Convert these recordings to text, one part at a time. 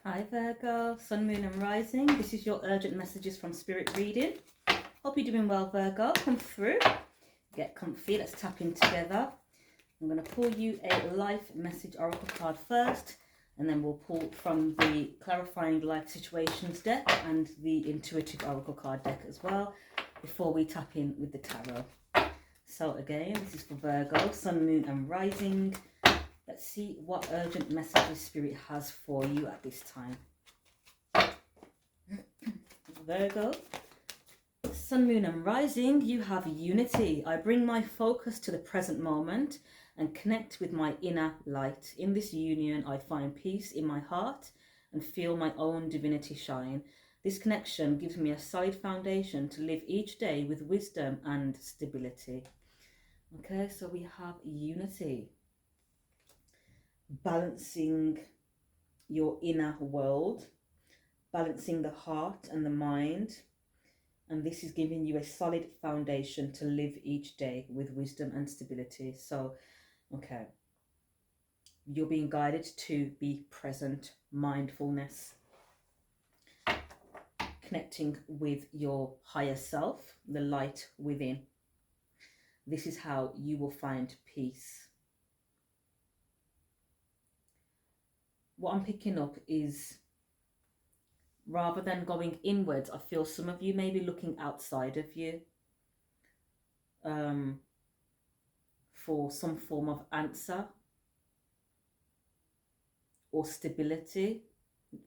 Hi Virgo, Sun, Moon and Rising. This is your urgent messages from Spirit reading. Hope you're doing well, Virgo. Come through, get comfy, let's tap in together. I'm going to pull you a life message oracle card first, and then we'll pull from the clarifying life situations deck and the intuitive oracle card deck as well before we tap in with the tarot. So again, this is for Virgo, Sun, Moon and Rising. Let's see what urgent messages Spirit has for you at this time. Virgo, Sun, Moon and Rising, you have unity. I bring my focus to the present moment and connect with my inner light. In this union, I find peace in my heart and feel my own divinity shine. This connection gives me a solid foundation to live each day with wisdom and stability. Okay, so we have unity. Balancing your inner world, balancing the heart and the mind, and this is giving you a solid foundation to live each day with wisdom and stability. So okay, you're being guided to be present, mindfulness, connecting with your higher self, the light within. This is how you will find peace. What I'm picking up is, rather than going inwards, I feel some of you may be looking outside of you for some form of answer or stability,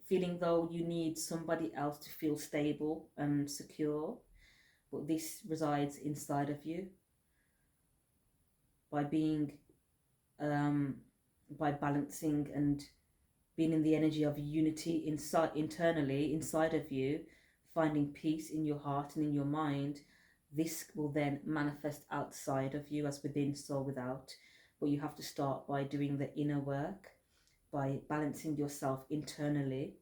feeling though you need somebody else to feel stable and secure, but this resides inside of you. By being by balancing and being in the energy of unity internally inside of you, finding peace in your heart and in your mind, this will then manifest outside of you as within, so without. But you have to start by doing the inner work, by balancing yourself internally,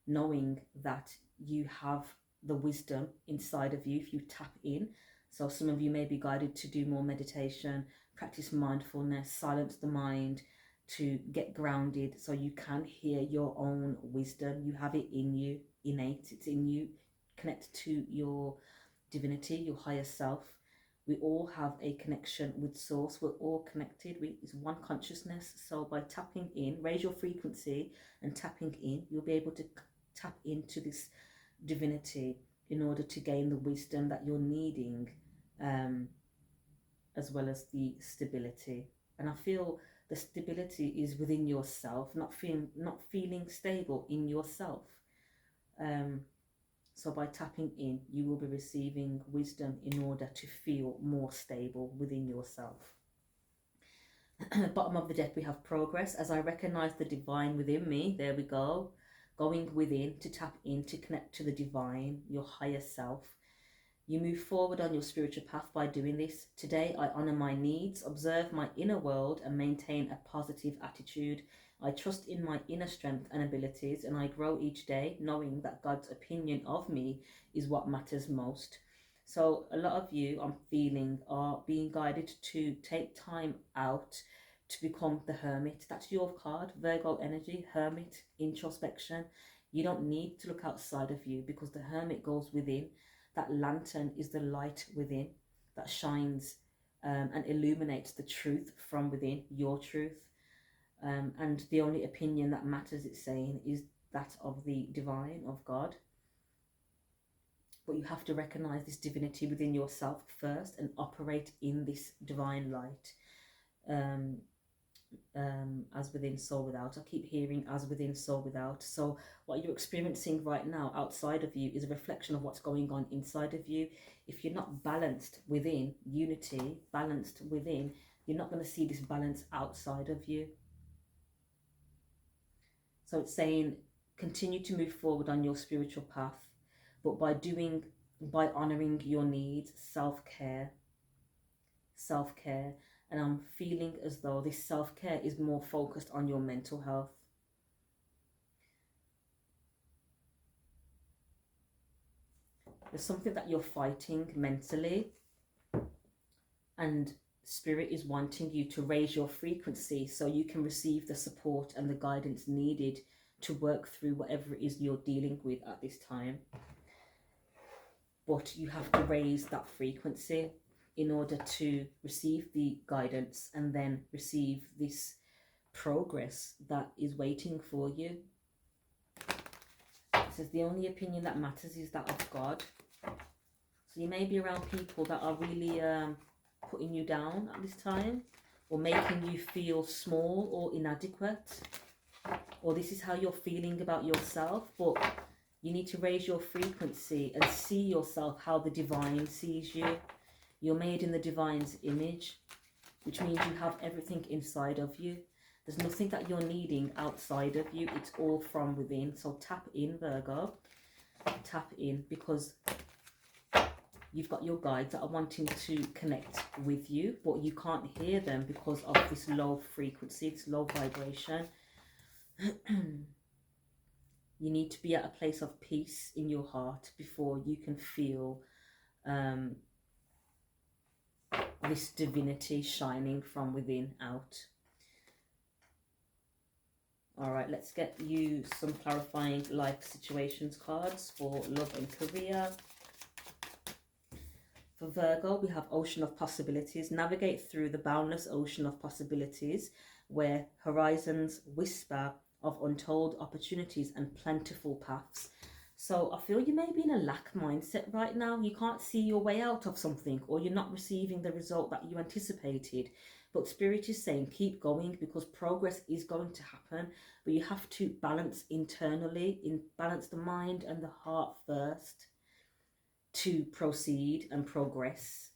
knowing that you have the wisdom inside of you if you tap in. So some of you may be guided to do more meditation, practice mindfulness, silence the mind, to get grounded so you can hear your own wisdom. You have it in you, innate, it's in you. Connect to your divinity, your higher self. We all have a connection with source. We're all connected. It's one consciousness. So by tapping in, raise your frequency and tapping in, you'll be able to tap into this divinity in order to gain the wisdom that you're needing, as well as the stability. And I feel the stability is within yourself, not feeling stable in yourself. So by tapping in, you will be receiving wisdom in order to feel more stable within yourself. At the bottom of the deck, we have progress. As I recognize the divine within me, there we go. Going within to tap in, to connect to the divine, your higher self. You move forward on your spiritual path by doing this. Today, I honor my needs, observe my inner world, and maintain a positive attitude. I trust in my inner strength and abilities, and I grow each day knowing that God's opinion of me is what matters most. So a lot of you, I'm feeling, are being guided to take time out to become the hermit. That's your card, Virgo energy, hermit, introspection. You don't need to look outside of you because the hermit goes within. That lantern is the light within that shines and illuminates the truth from within, your truth. And the only opinion that matters, it's saying, is that of the divine, of God. But you have to recognize this divinity within yourself first and operate in this divine light. As within, so without. I keep hearing as within, so without. So what you're experiencing right now outside of you is a reflection of what's going on inside of you. If you're not balanced within, unity, balanced within, you're not going to see this balance outside of you. So it's saying continue to move forward on your spiritual path, but by honoring your needs, self-care. And I'm feeling as though this self-care is more focused on your mental health. There's something that you're fighting mentally, and Spirit is wanting you to raise your frequency so you can receive the support and the guidance needed to work through whatever it is you're dealing with at this time. But you have to raise that frequency in order to receive the guidance and then receive this progress that is waiting for you. It says the only opinion that matters is that of God. So you may be around people that are really putting you down at this time, or making you feel small or inadequate, or this is how you're feeling about yourself. But you need to raise your frequency and see yourself how the divine sees you. You're made in the divine's image, which means you have everything inside of you. There's nothing that you're needing outside of you. It's all from within. So tap in, Virgo. Tap in, because you've got your guides that are wanting to connect with you, but you can't hear them because of this low frequency, this low vibration. You need to be at a place of peace in your heart before you can feel this divinity shining from within out. All right, let's get you some clarifying life situations cards for love and career. For Virgo, we have Ocean of Possibilities. Navigate through the boundless ocean of possibilities where horizons whisper of untold opportunities and plentiful paths. So I feel you may be in a lack mindset right now. You can't see your way out of something, or you're not receiving the result that you anticipated. But Spirit is saying keep going, because progress is going to happen. But you have to balance internally, balance the mind and the heart first to proceed and progress.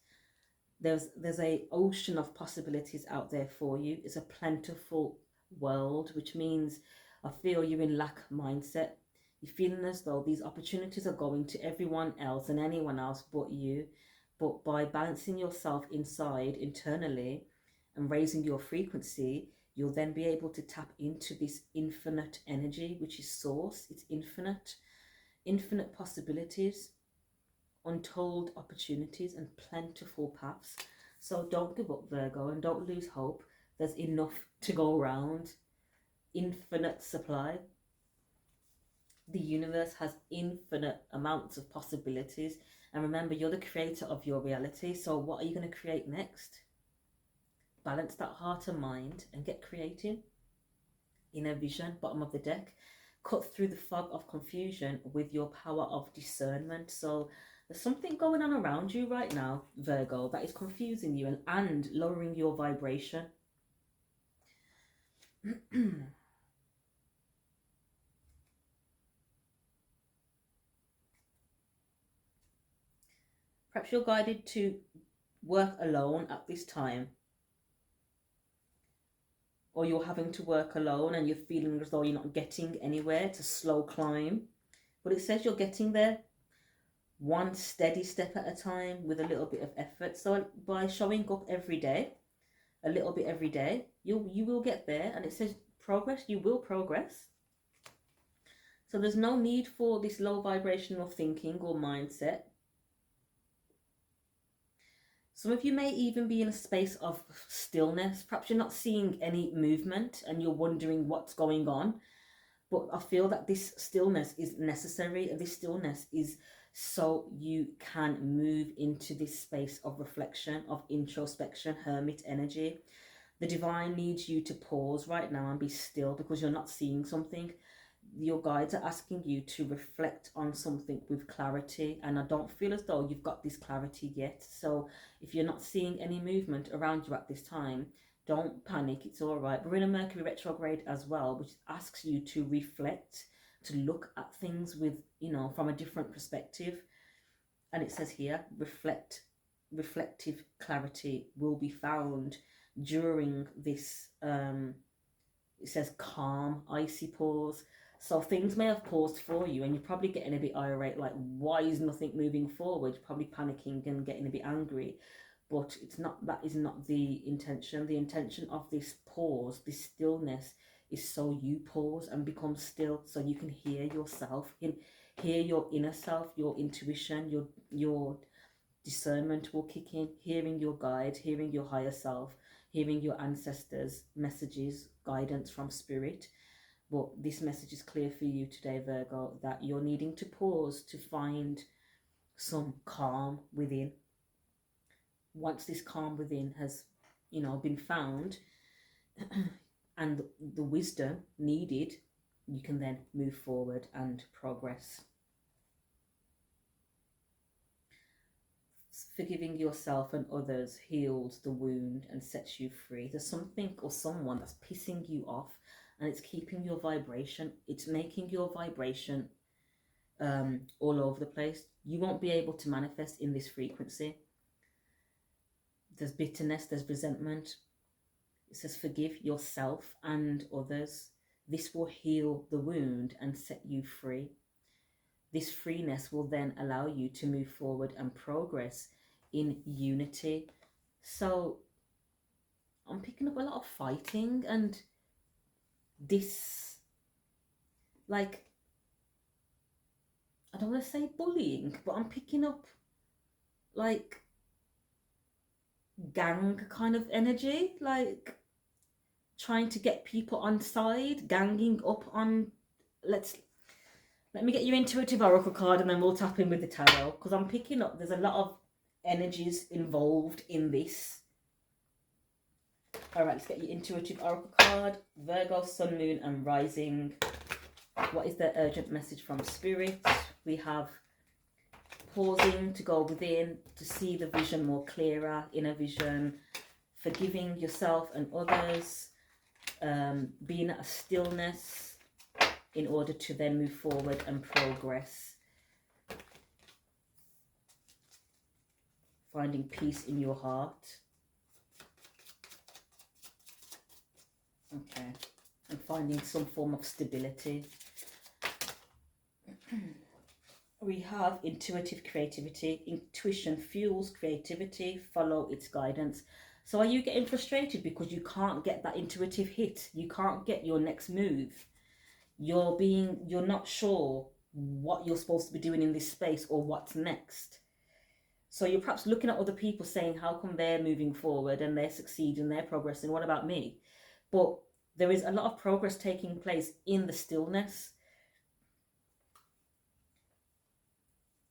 There's a ocean of possibilities out there for you. It's a plentiful world, which means I feel you're in lack mindset. You're feeling as though these opportunities are going to everyone else and anyone else but you. But by balancing yourself inside, internally, and raising your frequency, you'll then be able to tap into this infinite energy, which is source. It's infinite possibilities, untold opportunities, and plentiful paths. So don't give up, Virgo, and don't lose hope. There's enough to go around. Infinite supply. The universe has infinite amounts of possibilities. And remember, you're the creator of your reality. So what are you going to create next? Balance that heart and mind and get creative. Inner vision, bottom of the deck. Cut through the fog of confusion with your power of discernment. So there's something going on around you right now, Virgo, that is confusing you and lowering your vibration. Perhaps you're guided to work alone at this time. Or you're having to work alone and you're feeling as though you're not getting anywhere. It's a slow climb. But it says you're getting there. One steady step at a time with a little bit of effort. So by showing up every day, a little bit every day, you will get there. And it says progress, you will progress. So there's no need for this low vibrational thinking or mindset. Some of you may even be in a space of stillness. Perhaps you're not seeing any movement and you're wondering what's going on. But I feel that this stillness is necessary. And this stillness is so you can move into this space of reflection, of introspection, hermit energy. The divine needs you to pause right now and be still, because you're not seeing something. Your guides are asking you to reflect on something with clarity, and I don't feel as though you've got this clarity yet. So if you're not seeing any movement around you at this time, don't panic, it's all right. We're in a Mercury retrograde as well, which asks you to reflect, to look at things with, from a different perspective. And it says here, reflective clarity will be found during this, it says calm, icy pause. So things may have paused for you and you're probably getting a bit irate, like why is nothing moving forward? You're probably panicking and getting a bit angry. But it's not, that is not the intention. The intention of this pause, this stillness, is so you pause and become still, so you can hear yourself, hear your inner self, your intuition, your discernment will kick in, hearing your guide, hearing your higher self, hearing your ancestors' messages, guidance from spirit. But this message is clear for you today, Virgo, that you're needing to pause to find some calm within. Once this calm within has, been found, and the wisdom needed, you can then move forward and progress. Forgiving yourself and others heals the wound and sets you free. There's something or someone that's pissing you off, and it's keeping your vibration, it's making your vibration all over the place. You won't be able to manifest in this frequency. There's bitterness, there's resentment. It says forgive yourself and others. This will heal the wound and set you free. This freeness will then allow you to move forward and progress in unity. So I'm picking up a lot of fighting and this, like, I don't want to say bullying, but I'm picking up like gang kind of energy, like trying to get people on side, ganging up on, let me get your intuitive oracle card and then we'll tap in with the tarot, because I'm picking up there's a lot of energies involved in this. All right, let's get your intuitive oracle card. Virgo, sun, moon and rising. What is the urgent message from spirit? We have pausing to go within, to see the vision more clearer, inner vision, forgiving yourself and others, being at a stillness in order to then move forward and progress. Finding peace in your heart. Okay. And finding some form of stability. We have intuitive creativity. Intuition fuels creativity. Follow its guidance. So are you getting frustrated because you can't get that intuitive hit? You can't get your next move. You're not sure what you're supposed to be doing in this space or what's next. So you're perhaps looking at other people saying, how come they're moving forward and they're succeeding, they're progressing, what about me? But there is a lot of progress taking place in the stillness.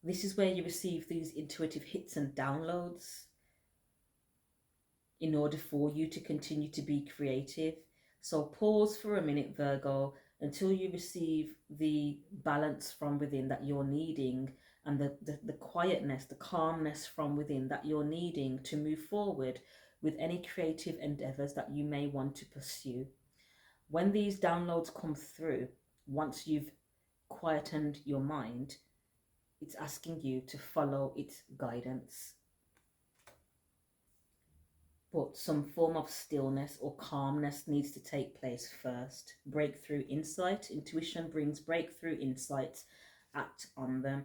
This is where you receive these intuitive hits and downloads in order for you to continue to be creative. So pause for a minute, Virgo, until you receive the balance from within that you're needing, and the quietness, the calmness from within that you're needing to move forward with any creative endeavors that you may want to pursue. When these downloads come through, once you've quietened your mind, it's asking you to follow its guidance. But some form of stillness or calmness needs to take place first. Breakthrough insight. Intuition brings breakthrough insights. Act on them.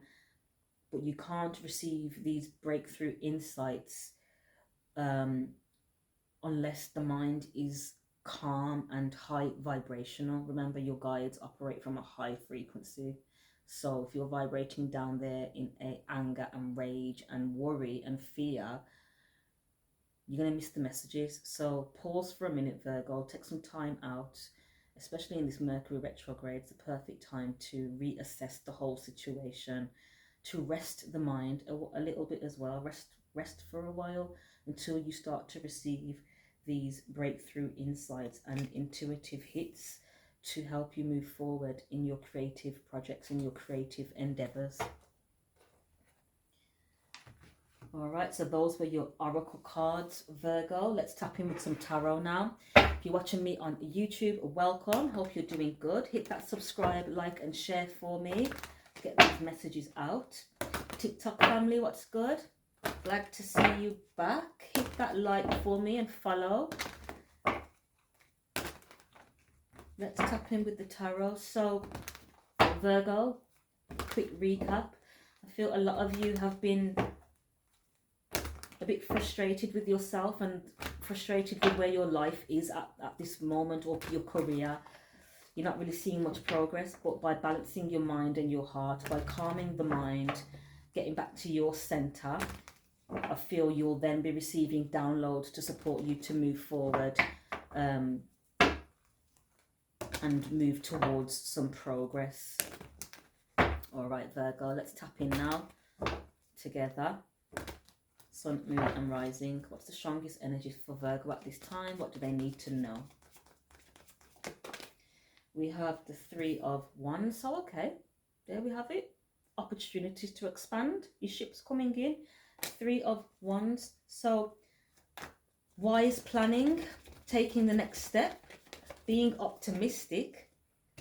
But you can't receive these breakthrough insights unless the mind is calm and high vibrational. Remember, your guides operate from a high frequency. So if you're vibrating down there in anger and rage and worry and fear, you're going to miss the messages. So pause for a minute, Virgo. Take some time out, especially in this Mercury retrograde. It's the perfect time to reassess the whole situation, to rest the mind a little bit as well. Rest for a while until you start to receive these breakthrough insights and intuitive hits to help you move forward in your creative projects, in your creative endeavors. All right, so those were your oracle cards, Virgo. Let's tap in with some tarot now. If you're watching me on YouTube, welcome. Hope you're doing good. Hit that subscribe, like and share for me to get these messages out. TikTok family, what's good? Glad to see you back. Hit that like for me and follow. Let's tap in with the tarot. So, Virgo, quick recap. I feel a lot of you have been a bit frustrated with yourself and frustrated with where your life is at this moment, or your career. You're not really seeing much progress, but by balancing your mind and your heart, by calming the mind, getting back to your center, I feel you'll then be receiving downloads to support you to move forward. and move towards some progress. All right, Virgo, let's tap in now together. Sun, moon and rising. What's the strongest energies for Virgo at this time? What do they need to know? We have the Three of Wands. So, okay, there we have it. Opportunities to expand. Your ship's coming in. Three of Wands. So, wise planning, taking the next step, being optimistic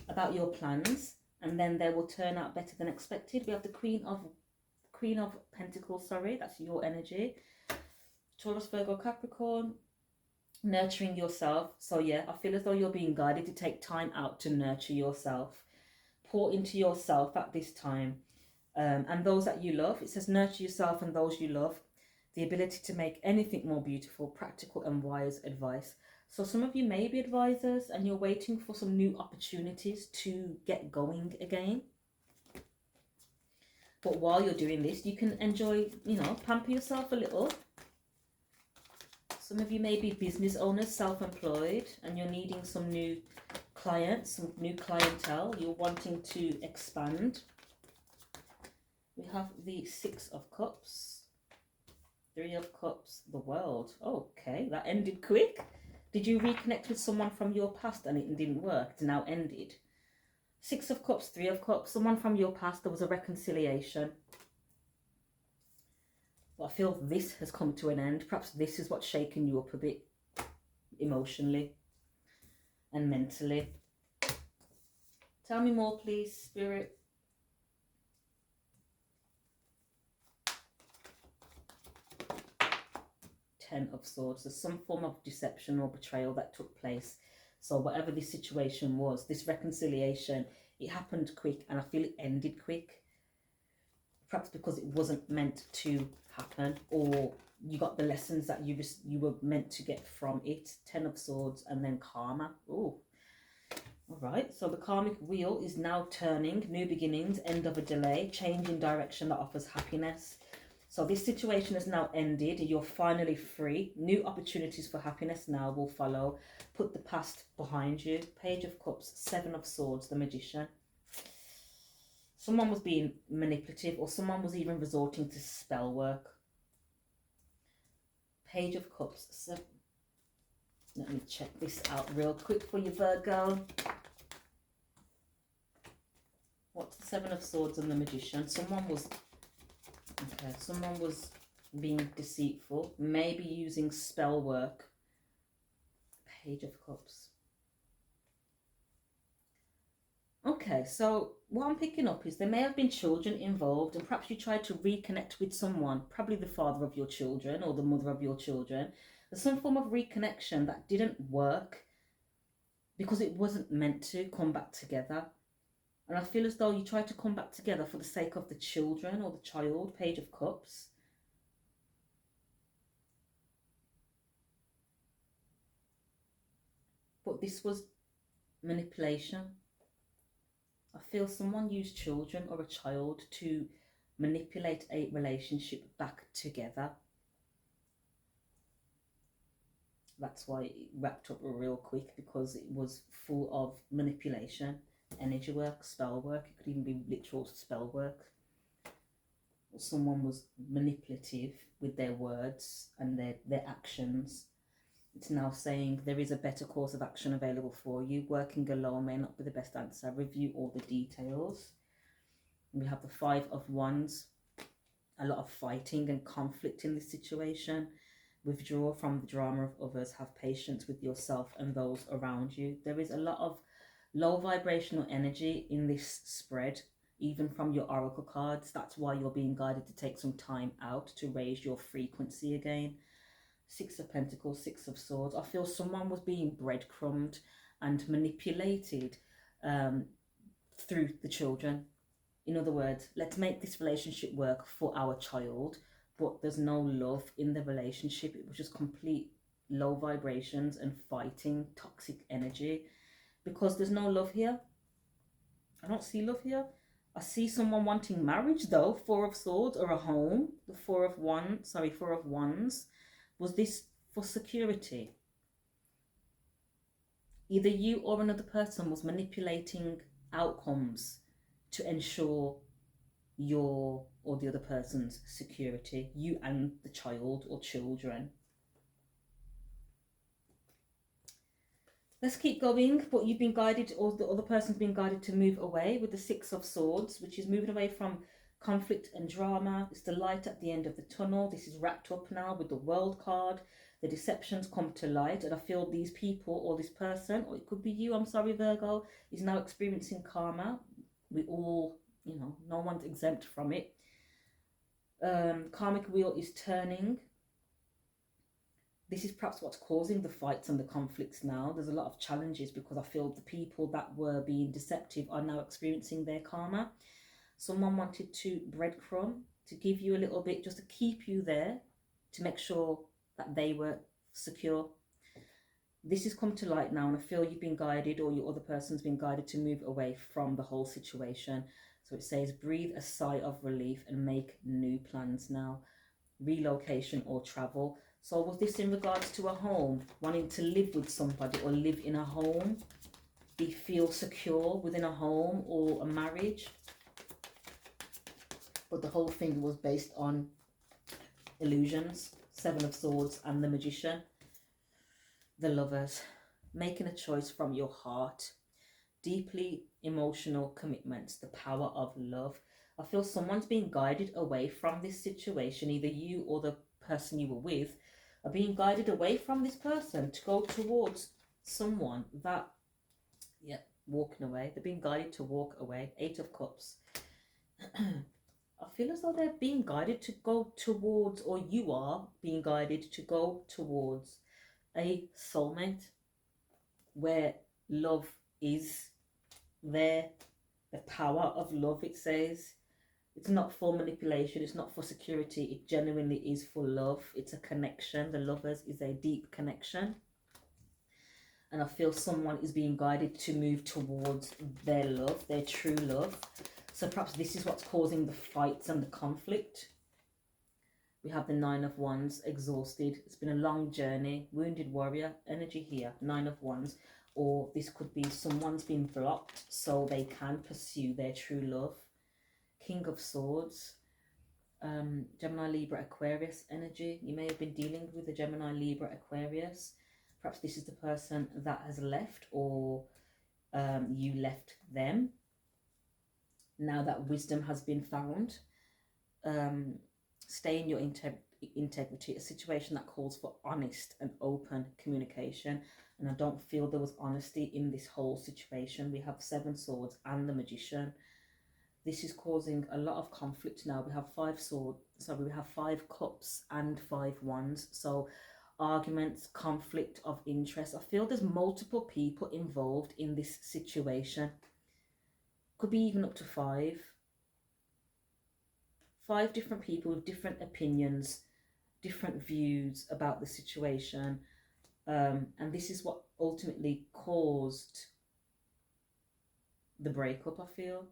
about your plans, and then they will turn out better than expected. We have the Queen of Pentacles, sorry, that's your energy. Taurus, Virgo, Capricorn, nurturing yourself. So yeah, I feel as though you're being guided to take time out to nurture yourself. Pour into yourself at this time. And those that you love, it says nurture yourself and those you love. The ability to make anything more beautiful, practical and wise advice. So some of you may be advisors and you're waiting for some new opportunities to get going again. But while you're doing this, you can enjoy, pamper yourself a little. Some of you may be business owners, self-employed, and you're needing some new clients, some new clientele. You're wanting to expand. We have the Six of Cups, Three of Cups, the World. Okay, that ended quick. Did you reconnect with someone from your past and it didn't work? It's now ended. Six of Cups, Three of Cups, someone from your past, there was a reconciliation. But I feel this has come to an end. Perhaps this is what's shaken you up a bit emotionally and mentally. Tell me more, please, Spirit. Ten of Swords. There's some form of deception or betrayal that took place. So whatever this situation was, this reconciliation, it happened quick and I feel it ended quick. Perhaps because it wasn't meant to happen, or you got the lessons that you were meant to get from it. Ten of Swords and then karma. Oh, all right. So the karmic wheel is now turning. New beginnings, end of a delay, change in direction that offers happiness. So this situation has now ended. You're finally free. New opportunities for happiness now will follow. Put the past behind you. Page of Cups, Seven of Swords, the Magician. Someone was being manipulative, or someone was even resorting to spell work. Page of Cups, Seven. Let me check this out real quick for you, Virgo. What's the Seven of Swords and the Magician? Someone was being deceitful, maybe using spell work. Page of Cups. Okay, so what I'm picking up is there may have been children involved, and perhaps you tried to reconnect with someone, probably the father of your children or the mother of your children. There's some form of reconnection that didn't work because it wasn't meant to come back together. And I feel as though you tried to come back together for the sake of the children or the child. Page of Cups. But this was manipulation. I feel someone used children or a child to manipulate a relationship back together. That's why it wrapped up real quick, because it was full of manipulation. Energy work, spell work, it could even be literal spell work. Someone was manipulative with their words and their actions. It's now saying there is a better course of action available for you. Working alone may not be the best answer. Review all the details. And we have the Five of Wands. A lot of fighting and conflict in this situation. Withdraw from the drama of others. Have patience with yourself and those around you. There is a lot of low vibrational energy in this spread, even from your oracle cards. That's why you're being guided to take some time out to raise your frequency again. Six of Pentacles, Six of Swords. I feel someone was being breadcrumbed and manipulated through the children. In other words, let's make this relationship work for our child, but there's no love in the relationship. It was just complete low vibrations and fighting, toxic energy. Because there's no love here. I don't see love here. I see someone wanting marriage though. Four of Swords, or a home. The Four of Wands. Was this for security? Either you or another person was manipulating outcomes to ensure your or the other person's security, you and the child or children. Let's keep going, but you've been guided, or the other person's been guided to move away with the Six of Swords, which is moving away from conflict and drama. It's the light at the end of the tunnel. This is wrapped up now with the World card. The deceptions come to light, and I feel these people or this person, or it could be you, I'm sorry, Virgo, is now experiencing karma. We all, you know, no one's exempt from it. Karmic wheel is turning. This is perhaps what's causing the fights and the conflicts now. There's a lot of challenges because I feel the people that were being deceptive are now experiencing their karma. Someone wanted to breadcrumb, to give you a little bit, just to keep you there, to make sure that they were secure. This has come to light now, and I feel you've been guided, or your other person's been guided, to move away from the whole situation. So it says, breathe a sigh of relief and make new plans now. Relocation or travel. So was this in regards to a home, wanting to live with somebody or live in a home, feel secure within a home or a marriage? But the whole thing was based on illusions. Seven of Swords and the Magician. The Lovers. Making a choice from your heart. Deeply emotional commitments. The power of love. I feel someone's being guided away from this situation. Either you or the person you were with are being guided away from this person to go towards someone that, yeah, walking away. They're being guided to walk away. Eight of Cups. I feel as though they're being guided to go towards, or you are being guided to go towards a soulmate where love is there. The power of love, it says. It's not for manipulation. It's not for security. It genuinely is for love. It's a connection. The Lovers is a deep connection. And I feel someone is being guided to move towards their love, their true love. So perhaps this is what's causing the fights and the conflict. We have the Nine of Wands, exhausted. It's been a long journey. Wounded warrior, energy here. Nine of Wands. Or this could be someone's been blocked so they can pursue their true love. King of Swords. Gemini, Libra, Aquarius energy. You may have been dealing with a Gemini, Libra, Aquarius. Perhaps this is the person that has left, or you left them. Now that wisdom has been found, stay in your integrity. A situation that calls for honest and open communication. And I don't feel there was honesty in this whole situation. We have Seven Swords and the Magician. This is causing a lot of conflict now. We have we have Five Cups and Five Wands. So arguments, conflict of interest. I feel there's multiple people involved in this situation. Could be even up to five. Five different people with different opinions, different views about the situation. And this is what ultimately caused the breakup, I feel.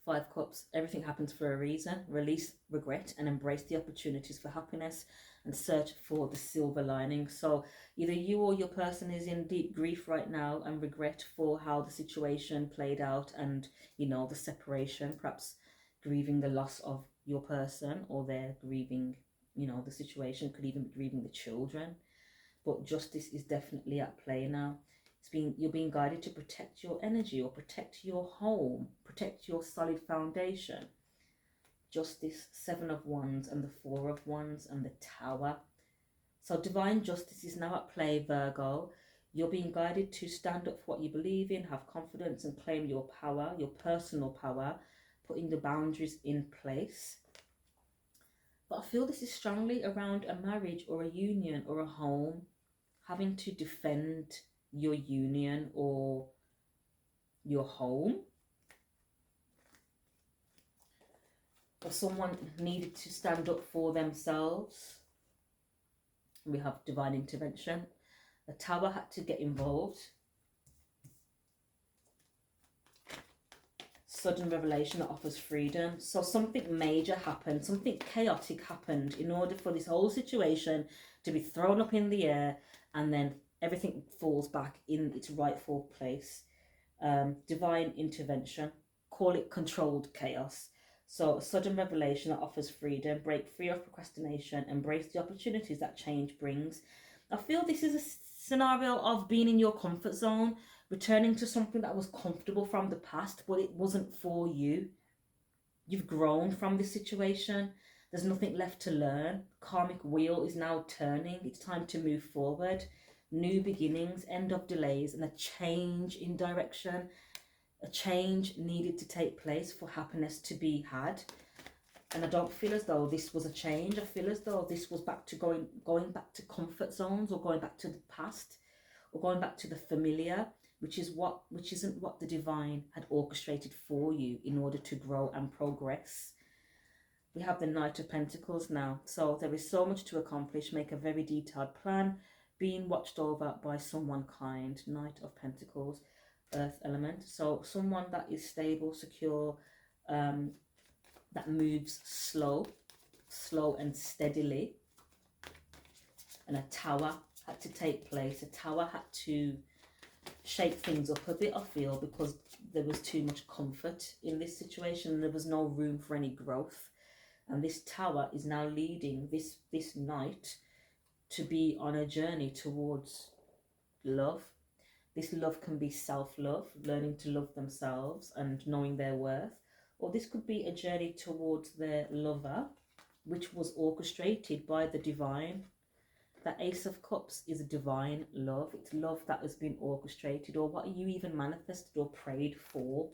Five Cups, everything happens for a reason. Release regret and embrace the opportunities for happiness and search for the silver lining. So either you or your person is in deep grief right now and regret for how the situation played out, and, you know, the separation, perhaps grieving the loss of your person, or they're grieving, you know, the situation, could even be grieving the children. But justice is definitely at play now. You're being guided to protect your energy, or protect your home, protect your solid foundation. Justice, Seven of Wands and the Four of Wands and the Tower. So divine justice is now at play, Virgo. You're being guided to stand up for what you believe in, have confidence and claim your power, your personal power, putting the boundaries in place. But I feel this is strongly around a marriage or a union or a home, having to defend your union or your home. Or someone needed to stand up for themselves. We have divine intervention. The Tower had to get involved. Sudden revelation that offers freedom. So something major happened, something chaotic happened in order for this whole situation to be thrown up in the air, and then everything falls back in its rightful place. Divine intervention, call it controlled chaos. So, a sudden revelation that offers freedom, break free of procrastination, embrace the opportunities that change brings. I feel this is a scenario of being in your comfort zone, returning to something that was comfortable from the past, but it wasn't for you. You've grown from this situation. There's nothing left to learn. Karmic wheel is now turning. It's time to move forward. New beginnings, end of delays, and a change in direction. A change needed to take place for happiness to be had. And I don't feel as though this was a change. I feel as though this was back to going back to comfort zones, or going back to the past, or going back to the familiar, which isn't what the divine had orchestrated for you in order to grow and progress. We have the Knight of Pentacles now. So there is so much to accomplish. Make a very detailed plan. Being watched over by someone kind. Knight of Pentacles, earth element. So someone that is stable, secure, that moves slow and steadily. And a tower had to take place. A tower had to shake things up a bit, I feel, because there was too much comfort in this situation. There was no room for any growth. And this tower is now leading this knight to be on a journey towards love. This love can be self-love, learning to love themselves and knowing their worth. Or this could be a journey towards their lover, which was orchestrated by the divine. The Ace of Cups is a divine love. It's love that has been orchestrated, or what you even manifested or prayed for.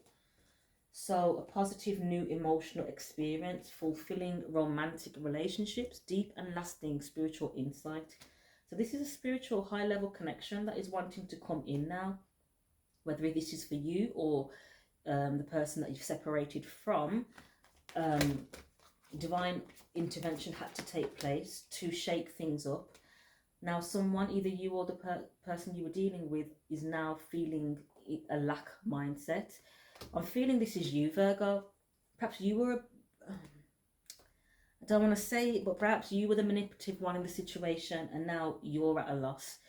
So a positive new emotional experience, fulfilling romantic relationships, deep and lasting spiritual insight. So this is a spiritual high-level connection that is wanting to come in now, whether this is for you or the person that you've separated from. Divine intervention had to take place to shake things up. Now someone, either you or the person you were dealing with, is now feeling a lack mindset. I'm feeling this is you, Virgo. Perhaps you were, I don't want to say it, but perhaps you were the manipulative one in the situation, and now you're at a loss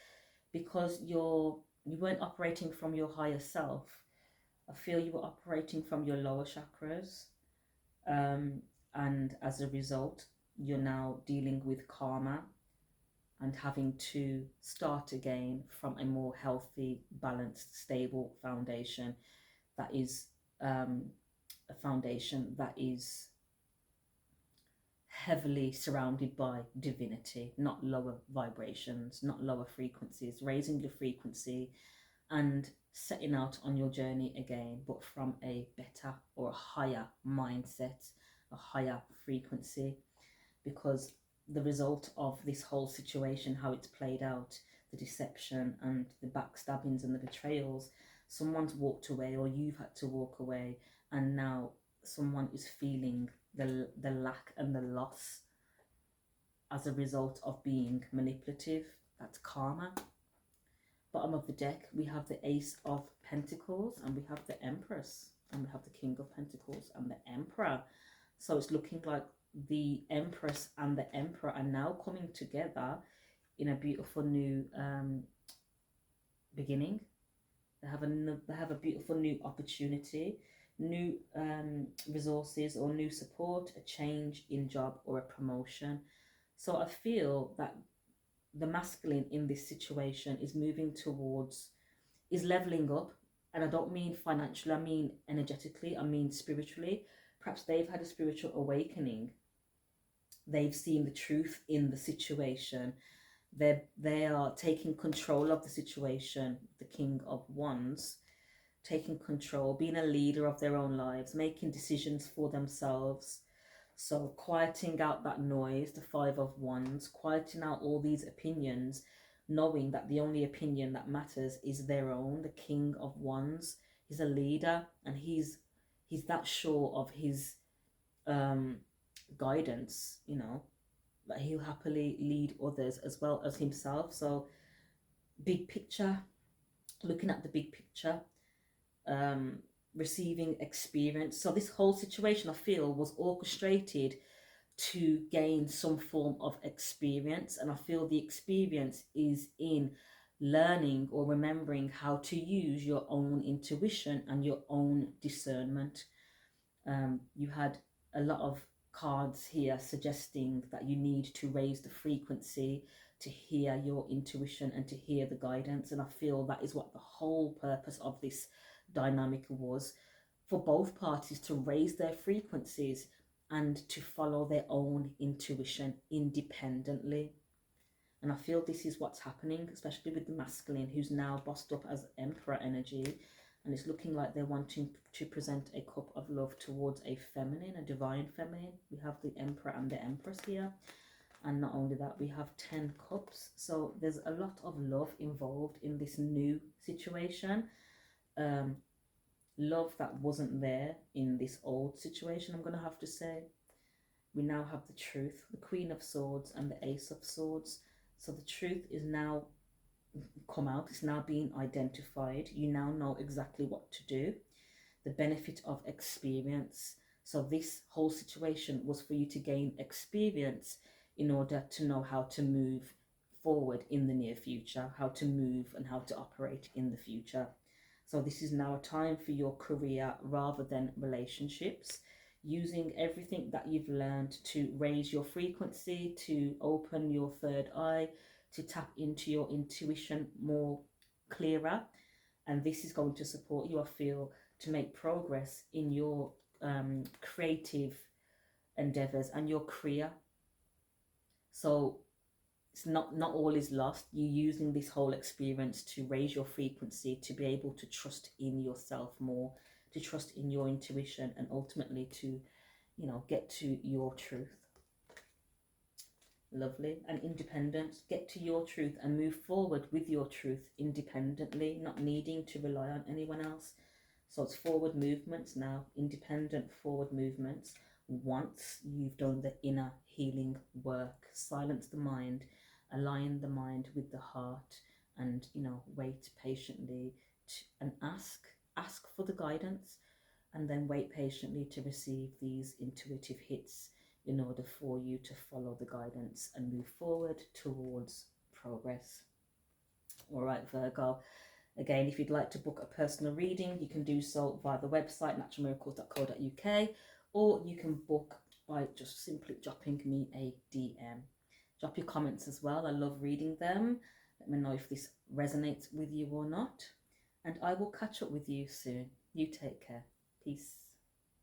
because you weren't operating from your higher self. I feel you were operating from your lower chakras, and as a result, you're now dealing with karma and having to start again from a more healthy, balanced, stable foundation. That is a foundation that is heavily surrounded by divinity, not lower vibrations, not lower frequencies. Raising your frequency and setting out on your journey again, but from a better or a higher mindset, a higher frequency. Because the result of this whole situation, how it's played out, the deception and the backstabbings and the betrayals, someone's walked away, or you've had to walk away, and now someone is feeling the lack and the loss as a result of being manipulative. That's karma. Bottom of the deck, we have the Ace of Pentacles, and we have the Empress, and we have the King of Pentacles and the Emperor. So it's looking like the Empress and the Emperor are now coming together in a beautiful new beginning. They have a beautiful new opportunity, new resources or new support, a change in job or a promotion. So I feel that the masculine in this situation is moving towards, is leveling up. And I don't mean financially, I mean energetically, I mean spiritually. Perhaps they've had a spiritual awakening. They've seen the truth in the situation. They are taking control of the situation. The King of Wands, taking control, being a leader of their own lives, making decisions for themselves. So quieting out that noise, the Five of Wands, quieting out all these opinions, knowing that the only opinion that matters is their own. The King of Wands, he's a leader, and he's that sure of his guidance, you know, that he'll happily lead others as well as himself. So big picture, looking at the big picture, receiving experience. So this whole situation, I feel, was orchestrated to gain some form of experience, and I feel the experience is in learning or remembering how to use your own intuition and your own discernment. You had a lot of cards here suggesting that you need to raise the frequency to hear your intuition and to hear the guidance. And I feel that is what the whole purpose of this dynamic was, for both parties to raise their frequencies and to follow their own intuition independently. And I feel this is what's happening, especially with the masculine, who's now bossed up as Emperor energy. And it's looking like they're wanting to present a cup of love towards a feminine, a divine feminine. We have the Emperor and the Empress here. And not only that, we have 10 cups. So there's a lot of love involved in this new situation. Love that wasn't there in this old situation, I'm going to have to say. We now have the truth, the Queen of Swords and the Ace of Swords. So the truth is now come out. It's now being identified. You now know exactly what to do. The benefit of experience. So this whole situation was for you to gain experience in order to know how to move forward in the near future, how to move and how to operate in the future. So this is now a time for your career rather than relationships, using everything that you've learned to raise your frequency, to open your third eye, to tap into your intuition more clearer. And this is going to support you, I feel, to make progress in your creative endeavors and your career. So it's not all is lost. You're using this whole experience to raise your frequency, to be able to trust in yourself more, to trust in your intuition, and ultimately to, you know, get to your truth. Lovely. And independence. Get to your truth and move forward with your truth independently, not needing to rely on anyone else. So it's forward movements now, independent forward movements. Once you've done the inner healing work, silence the mind, align the mind with the heart, and, you know, wait patiently and ask for the guidance, and then wait patiently to receive these intuitive hits in order for you to follow the guidance and move forward towards progress. All right, Virgo. Again, if you'd like to book a personal reading, you can do so via the website naturalmiracles.co.uk, or you can book by just simply dropping me a DM. Drop your comments as well. I love reading them. Let me know if this resonates with you or not. And I will catch up with you soon. You take care. Peace.